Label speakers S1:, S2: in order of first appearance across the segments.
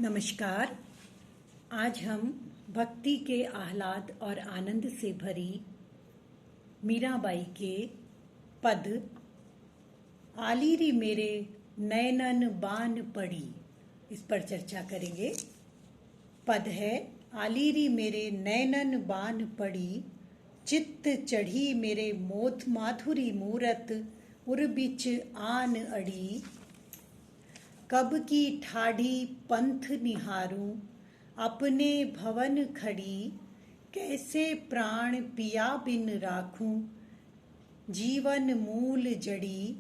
S1: नमस्कार। आज हम भक्ति के आह्लाद और आनंद से भरी मीराबाई के पद आलीरी मेरे नैनन बान पड़ी इस पर चर्चा करेंगे। पद है आलीरी मेरे नैनन बान पड़ी, चित्त चढ़ी मेरे मोथ माधुरी मूरत, उर बिच आन अड़ी। कब की ठाढ़ी पंथ निहारूं, अपने भवन खड़ी, कैसे प्राण पिया बिन राखूं, जीवन मूल जड़ी।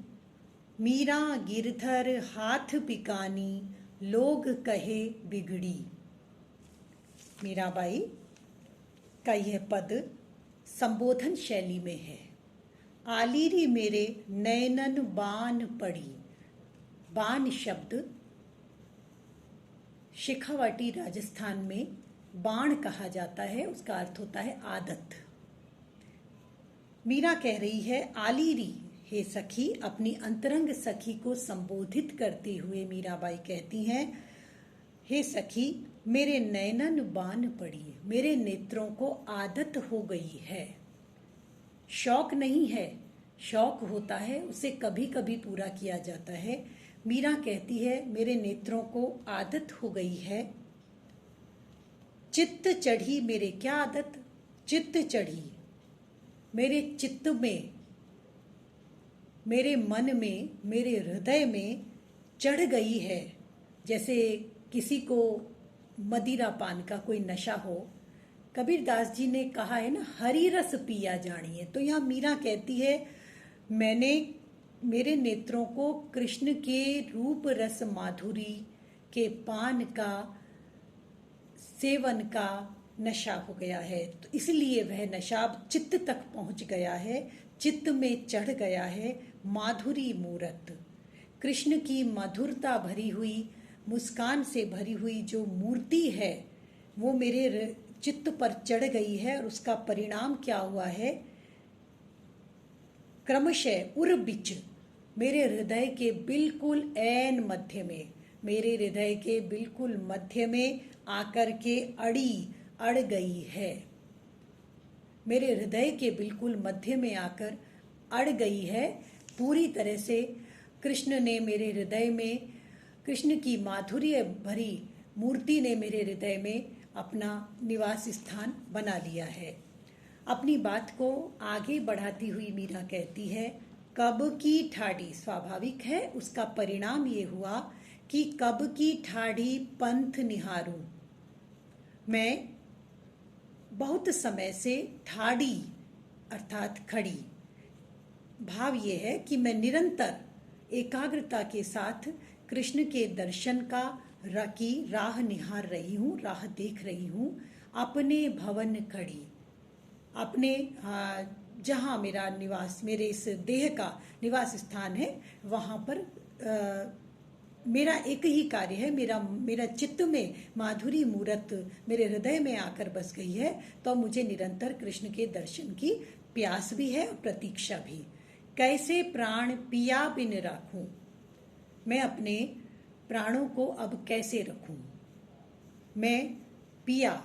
S1: मीरा गिरधर हाथ बिकानी, लोग कहे बिगड़ी। मीराबाई का यह पद संबोधन शैली में है। आलीरी मेरे नैनन बान पड़ी। बान शब्द शेखावाटी राजस्थान में बाण कहा जाता है, उसका अर्थ होता है आदत। मीरा कह रही है आलीरी, हे सखी, अपनी अंतरंग सखी को संबोधित करते हुए मीराबाई कहती हैं, हे सखी, मेरे नैनन बान पड़ी, मेरे नेत्रों को आदत हो गई है। शौक नहीं है, शौक होता है, उसे कभी कभी पूरा किया जाता है। मीरा कहती है मेरे नेत्रों को आदत हो गई है। चित्त चढ़ी मेरे, क्या आदत? चित्त चढ़ी मेरे चित्त में, मेरे मन में, मेरे हृदय में चढ़ गई है। जैसे किसी को मदिरा पान का कोई नशा हो। कबीरदास जी ने कहा है ना, हरि रस पिया जानिए। तो यहाँ मीरा कहती है मेरे नेत्रों को कृष्ण के रूप रस माधुरी के पान का, सेवन का नशा हो गया है। तो इसलिए वह नशा अब चित्त तक पहुंच गया है, चित्त में चढ़ गया है। माधुरी मूरत, कृष्ण की मधुरता भरी हुई, मुस्कान से भरी हुई जो मूर्ति है वो मेरे चित्त पर चढ़ गई है। और उसका परिणाम क्या हुआ है? क्रमशः उर बिच, मेरे हृदय के बिल्कुल ऐन मध्य में, मेरे हृदय के बिल्कुल मध्य में आकर के अड़ गई है। मेरे हृदय के बिल्कुल मध्य में आकर अड़ गई है। पूरी तरह से कृष्ण ने मेरे हृदय में, कृष्ण की माधुर्य भरी मूर्ति ने मेरे हृदय में अपना निवास स्थान बना लिया है। अपनी बात को आगे बढ़ाती हुई मीरा कहती है, कब की ठाढ़ी, स्वाभाविक है, उसका परिणाम ये हुआ कि कब की ठाढ़ी पंथ निहारूं, मैं बहुत समय से ठाढ़ी अर्थात खड़ी। भाव ये है कि मैं निरंतर एकाग्रता के साथ कृष्ण के दर्शन का की राह निहार रही हूँ, राह देख रही हूँ। अपने भवन खड़ी, अपने जहाँ मेरा निवास, मेरे इस देह का निवास स्थान है, वहाँ पर मेरा एक ही कार्य है। मेरा चित्त में माधुरी मूरत मेरे हृदय में आकर बस गई है। तो मुझे निरंतर कृष्ण के दर्शन की प्यास भी है और प्रतीक्षा भी। कैसे प्राण पिया बिन राखूं, मैं अपने प्राणों को अब कैसे रखूं। मैं पिया,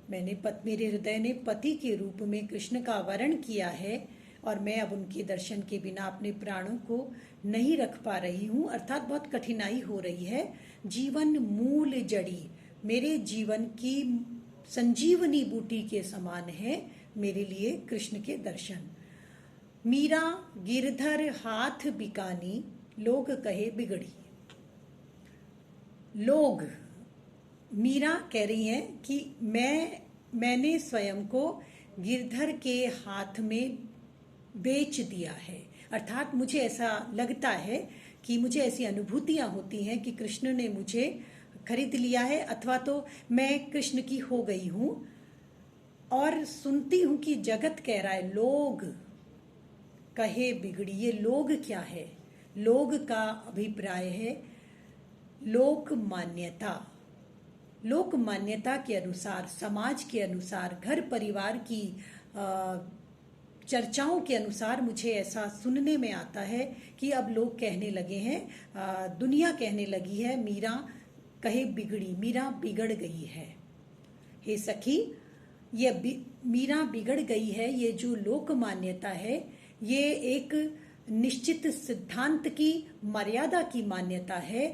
S1: मेरे हृदय ने पति के रूप में कृष्ण का वरण किया है और मैं अब उनके दर्शन के बिना अपने प्राणों को नहीं रख पा रही हूँ, अर्थात बहुत कठिनाई हो रही है। जीवन मूल जड़ी, मेरे जीवन की संजीवनी बूटी के समान है मेरे लिए कृष्ण के दर्शन। मीरा गिरधर हाथ बिकानी, लोग कहे बिगड़ी। लोग, मीरा कह रही हैं कि मैंने स्वयं को गिरधर के हाथ में बेच दिया है। अर्थात मुझे ऐसा लगता है कि मुझे ऐसी अनुभूतियां होती हैं कि कृष्ण ने मुझे खरीद लिया है, अथवा तो मैं कृष्ण की हो गई हूँ। और सुनती हूँ कि जगत कह रहा है लोग कहे बिगड़ी। ये लोग क्या है? लोग का अभिप्राय है लोक मान्यता। लोक मान्यता के अनुसार, समाज के अनुसार, घर परिवार की चर्चाओं के अनुसार मुझे ऐसा सुनने में आता है कि अब लोग कहने लगे हैं, दुनिया कहने लगी है मीरा कहे बिगड़ी, मीरा बिगड़ गई है। हे सखी, ये मीरा बिगड़ गई है, ये जो लोक मान्यता है, ये एक निश्चित सिद्धांत की, मर्यादा की मान्यता है।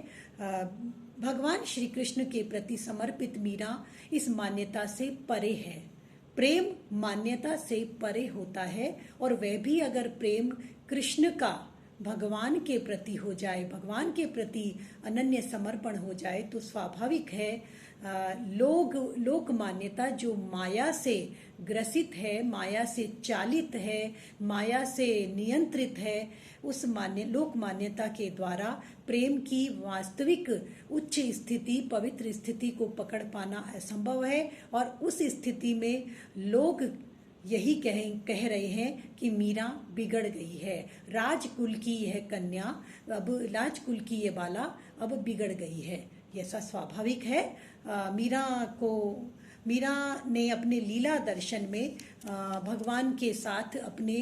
S1: भगवान श्री कृष्ण के प्रति समर्पित मीरा इस मान्यता से परे है। प्रेम मान्यता से परे होता है, और वह भी अगर प्रेम कृष्ण का भगवान के प्रति हो जाए, भगवान के प्रति अनन्य समर्पण हो जाए, तो स्वाभाविक है लोक मान्यता जो माया से ग्रसित है, माया से चालित है, माया से नियंत्रित है, उस लोक मान्यता के द्वारा प्रेम की वास्तविक उच्च स्थिति, पवित्र स्थिति को पकड़ पाना असंभव है। और उस स्थिति में लोग यही कह रहे हैं कि मीरा बिगड़ गई है, राजकुल की यह कन्या, अब राजकुल की ये बाला अब बिगड़ गई है। ऐसा स्वाभाविक है। मीरा ने अपने लीला दर्शन में भगवान के साथ अपने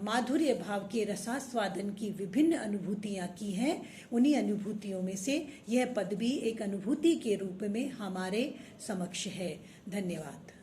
S1: माधुर्य भाव के रसास्वादन की विभिन्न अनुभूतियाँ की हैं। उन्हीं अनुभूतियों में से यह पद भी एक अनुभूति के रूप में हमारे समक्ष है। धन्यवाद।